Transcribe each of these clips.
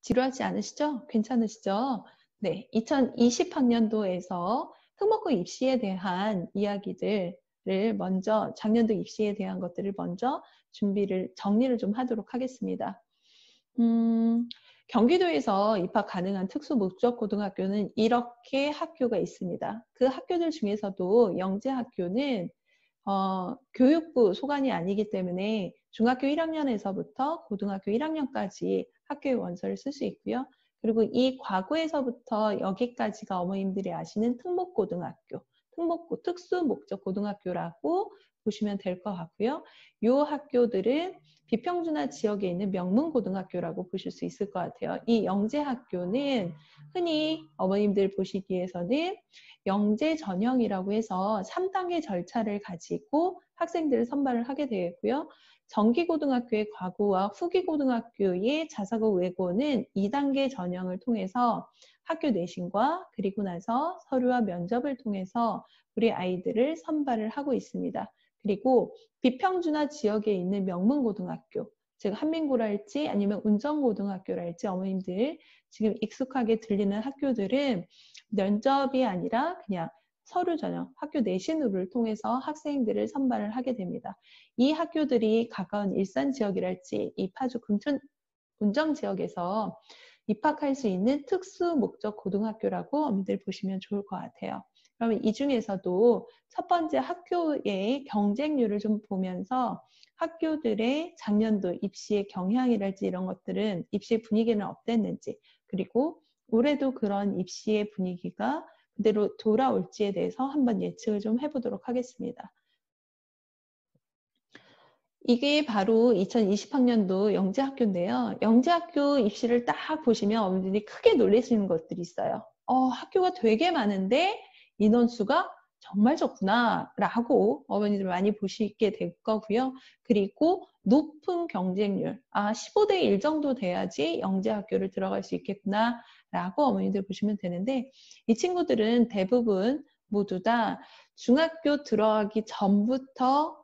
지루하지 않으시죠? 괜찮으시죠? 네, 2020학년도에서 특목고 입시에 대한 이야기들을 먼저 작년도 입시에 대한 것들을 먼저 정리를 좀 하도록 하겠습니다. 경기도에서 입학 가능한 특수목적고등학교는 이렇게 학교가 있습니다. 그 학교들 중에서도 영재학교는 교육부 소관이 아니기 때문에 중학교 1학년에서부터 고등학교 1학년까지 학교의 원서를 쓸 수 있고요. 그리고 이 과거에서부터 여기까지가 어머님들이 아시는 특목고등학교, 특수목적고등학교라고 보시면 될 것 같고요. 이 학교들은 비평준화 지역에 있는 명문고등학교라고 보실 수 있을 것 같아요. 이 영재학교는 흔히 어머님들 보시기에서는 영재 전형이라고 해서 3단계 절차를 가지고 학생들을 선발을 하게 되고요. 정기고등학교의 과고와 후기고등학교의 자사고 외고는 2단계 전형을 통해서 학교 내신과 그리고 나서 서류와 면접을 통해서 우리 아이들을 선발을 하고 있습니다. 그리고 비평준화 지역에 있는 명문고등학교, 즉 한민고랄지 아니면 운정고등학교랄지 어머님들 지금 익숙하게 들리는 학교들은 면접이 아니라 그냥 서류 전형, 학교 내신으로를 통해서 학생들을 선발을 하게 됩니다. 이 학교들이 가까운 일산 지역이랄지 이 파주 금천 운정 지역에서 입학할 수 있는 특수 목적 고등학교라고 어머니들 보시면 좋을 것 같아요. 그러면 이 중에서도 첫 번째 학교의 경쟁률을 좀 보면서 학교들의 작년도 입시의 경향이랄지 이런 것들은 입시 분위기는 어땠는지, 그리고 올해도 그런 입시의 분위기가 그대로 돌아올지에 대해서 한번 예측을 좀 해보도록 하겠습니다. 이게 바로 2020학년도 영재학교인데요. 영재학교 입시를 딱 보시면 어머니들이 크게 놀라시는 것들이 있어요. 학교가 되게 많은데 인원수가 정말 적구나 라고 어머니들 많이 보시게 될 거고요. 그리고 높은 경쟁률, 15대 1 정도 돼야지 영재학교를 들어갈 수 있겠구나 라고 어머니들 보시면 되는데, 이 친구들은 대부분 모두 다 중학교 들어가기 전부터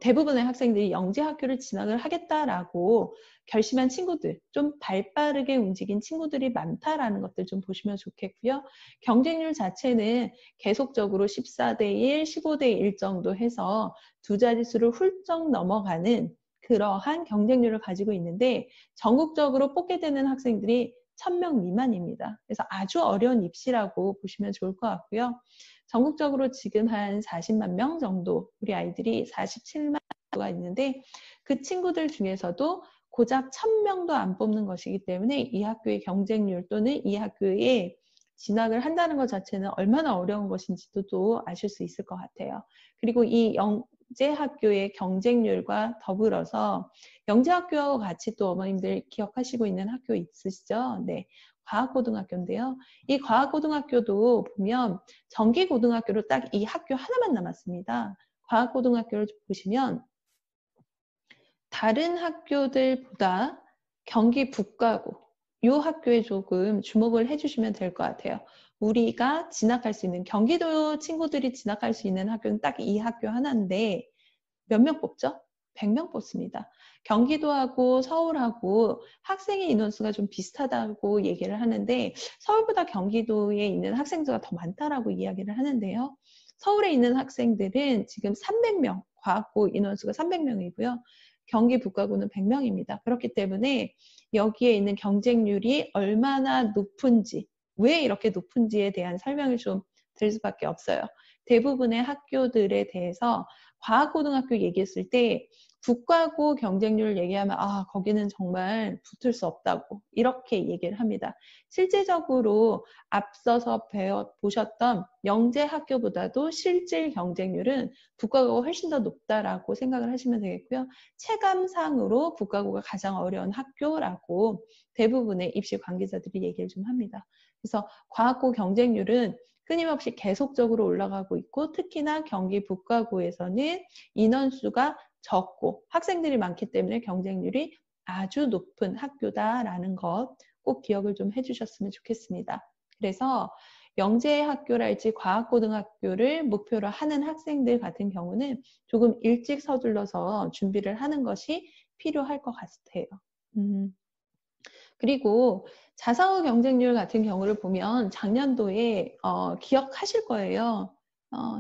대부분의 학생들이 영재학교를 진학을 하겠다라고 결심한 친구들, 좀 발빠르게 움직인 친구들이 많다라는 것들 좀 보시면 좋겠고요. 경쟁률 자체는 계속적으로 14대 1, 15대 1 정도 해서 두 자릿수를 훌쩍 넘어가는 그러한 경쟁률을 가지고 있는데, 전국적으로 뽑게 되는 학생들이 1000명 미만입니다. 그래서 아주 어려운 입시라고 보시면 좋을 것 같고요. 전국적으로 지금 한 40만 명 정도 우리 아이들이 47만 정도가 있는데, 그 친구들 중에서도 고작 1000명도 안 뽑는 것이기 때문에 이 학교의 경쟁률 또는 이 학교에 진학을 한다는 것 자체는 얼마나 어려운 것인지도 또 아실 수 있을 것 같아요. 그리고 이 영재학교의 경쟁률과 더불어서 영재학교하고 같이 또 어머님들 기억하시고 있는 학교 있으시죠? 네, 과학고등학교인데요. 이 과학고등학교도 보면 정기고등학교로 딱 이 학교 하나만 남았습니다. 과학고등학교를 보시면 다른 학교들보다 경기 북가고 이 학교에 조금 주목을 해주시면 될 것 같아요. 우리가 진학할 수 있는, 경기도 친구들이 진학할 수 있는 학교는 딱 이 학교 하나인데 몇 명 뽑죠? 100명 뽑습니다. 경기도하고 서울하고 학생의 인원수가 좀 비슷하다고 얘기를 하는데, 서울보다 경기도에 있는 학생 수가 더 많다라고 이야기를 하는데요. 서울에 있는 학생들은 지금 300명, 과학고 인원수가 300명이고요. 경기 북가고는 100명입니다. 그렇기 때문에 여기에 있는 경쟁률이 얼마나 높은지, 왜 이렇게 높은지에 대한 설명을 좀 드릴 수밖에 없어요. 대부분의 학교들에 대해서 과학고등학교 얘기했을 때 북과고 경쟁률을 얘기하면 거기는 정말 붙을 수 없다고 이렇게 얘기를 합니다. 실제적으로 앞서서 보셨던 영재학교보다도 실질 경쟁률은 북과고가 훨씬 더 높다라고 생각을 하시면 되겠고요. 체감상으로 북과고가 가장 어려운 학교라고 대부분의 입시 관계자들이 얘기를 좀 합니다. 그래서 과학고 경쟁률은 끊임없이 계속적으로 올라가고 있고, 특히나 경기 북과고에서는 인원수가 적고 학생들이 많기 때문에 경쟁률이 아주 높은 학교다라는 것 꼭 기억을 좀 해주셨으면 좋겠습니다. 그래서 영재학교랄지 과학고등학교를 목표로 하는 학생들 같은 경우는 조금 일찍 서둘러서 준비를 하는 것이 필요할 것 같아요. 그리고 자사후 경쟁률 같은 경우를 보면 작년도에 기억하실 거예요.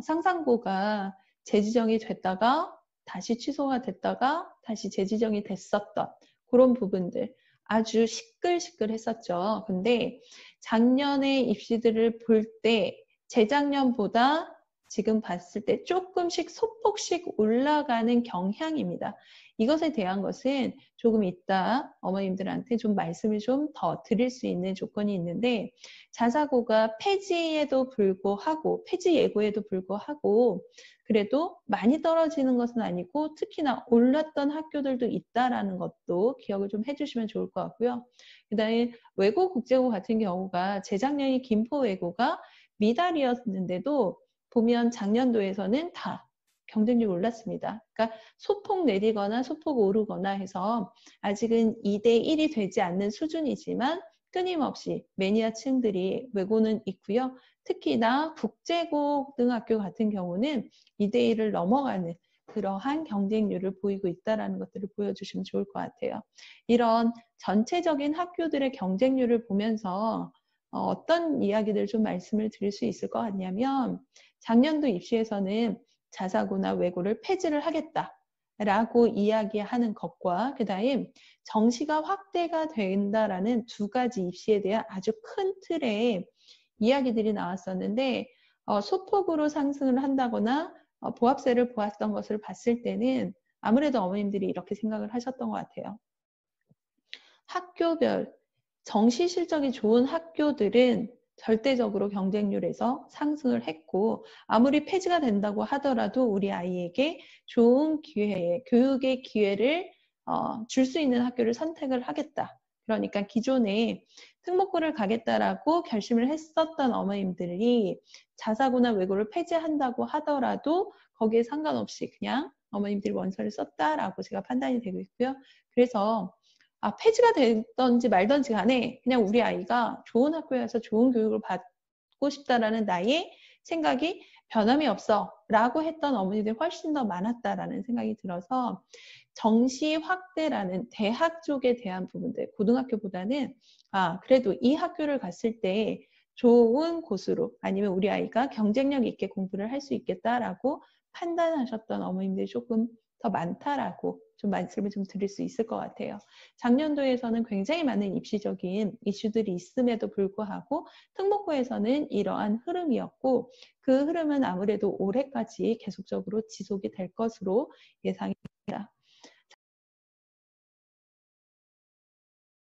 상상고가 재지정이 됐다가 다시 취소가 됐다가 다시 재지정이 됐었던 그런 부분들 아주 시끌시끌했었죠. 근데 작년에 입시들을 볼 때 재작년보다 지금 봤을 때 조금씩 소폭씩 올라가는 경향입니다. 이것에 대한 것은 조금 이따 어머님들한테 좀 말씀을 좀 더 드릴 수 있는 조건이 있는데, 자사고가 폐지에도 불구하고, 폐지 예고에도 불구하고 그래도 많이 떨어지는 것은 아니고 특히나 올랐던 학교들도 있다라는 것도 기억을 좀 해주시면 좋을 것 같고요. 그 다음에 외고 국제고 같은 경우가 재작년이 김포 외고가 미달이었는데도 보면 작년도에서는 다 경쟁률이 올랐습니다. 그러니까 소폭 내리거나 소폭 오르거나 해서 아직은 2대 1이 되지 않는 수준이지만 끊임없이 매니아층들이 외고는 있고요. 특히나 국제고등학교 같은 경우는 2대 1을 넘어가는 그러한 경쟁률을 보이고 있다는 것들을 보여주시면 좋을 것 같아요. 이런 전체적인 학교들의 경쟁률을 보면서 어떤 이야기들 좀 말씀을 드릴 수 있을 것 같냐면, 작년도 입시에서는 자사고나 외고를 폐지를 하겠다라고 이야기하는 것과 그다음 정시가 확대가 된다라는 두 가지 입시에 대한 아주 큰 틀의 이야기들이 나왔었는데, 소폭으로 상승을 한다거나 보합세를 보았던 것을 봤을 때는 아무래도 어머님들이 이렇게 생각을 하셨던 것 같아요. 학교별 정시 실적이 좋은 학교들은 절대적으로 경쟁률에서 상승을 했고, 아무리 폐지가 된다고 하더라도 우리 아이에게 좋은 기회, 교육의 기회를 줄 수 있는 학교를 선택을 하겠다. 그러니까 기존에 특목고를 가겠다라고 결심을 했었던 어머님들이 자사고나 외고를 폐지한다고 하더라도 거기에 상관없이 그냥 어머님들이 원서를 썼다라고 제가 판단이 되고 있고요. 그래서 폐지가 됐던지 말던지 간에 그냥 우리 아이가 좋은 학교에 와서 좋은 교육을 받고 싶다라는 나의 생각이 변함이 없어 라고 했던 어머니들이 훨씬 더 많았다라는 생각이 들어서, 정시 확대라는 대학 쪽에 대한 부분들, 고등학교보다는 그래도 이 학교를 갔을 때 좋은 곳으로 아니면 우리 아이가 경쟁력 있게 공부를 할 수 있겠다라고 판단하셨던 어머님들이 조금 더 많다라고 좀 말씀을 좀 드릴 수 있을 것 같아요. 작년도에서는 굉장히 많은 입시적인 이슈들이 있음에도 불구하고 특목고에서는 이러한 흐름이었고, 그 흐름은 아무래도 올해까지 계속적으로 지속이 될 것으로 예상이 됩니다.